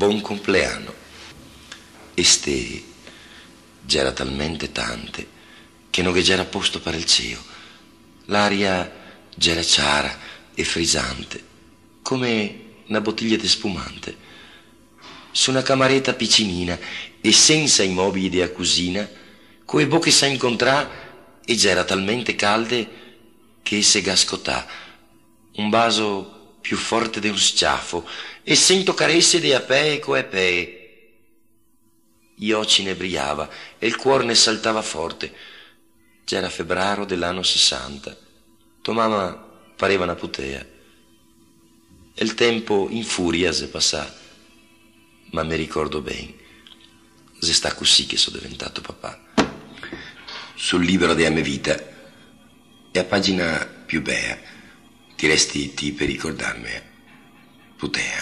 buon compleanno. E ste c'era talmente tante che non c'era posto per il cielo. L'aria c'era chiara e frisante, come una bottiglia di spumante. Su una camaretta piccinina e senza i mobili della cucina, coi bocche sa incontrà e c'era talmente calde che se gascotà. Un vaso più forte di un schiaffo e sento carezze de apee coe pee. Gli occhi ne brillava e il cuore ne saltava forte. C'era febbraio dell'anno 60. Tua mamma pareva una putea. E il tempo in furia se passà. Ma mi ricordo bene. Se sta così che sono diventato papà. Sul libro della mia vita e a pagina più bella ti resti ti per ricordarmi putea.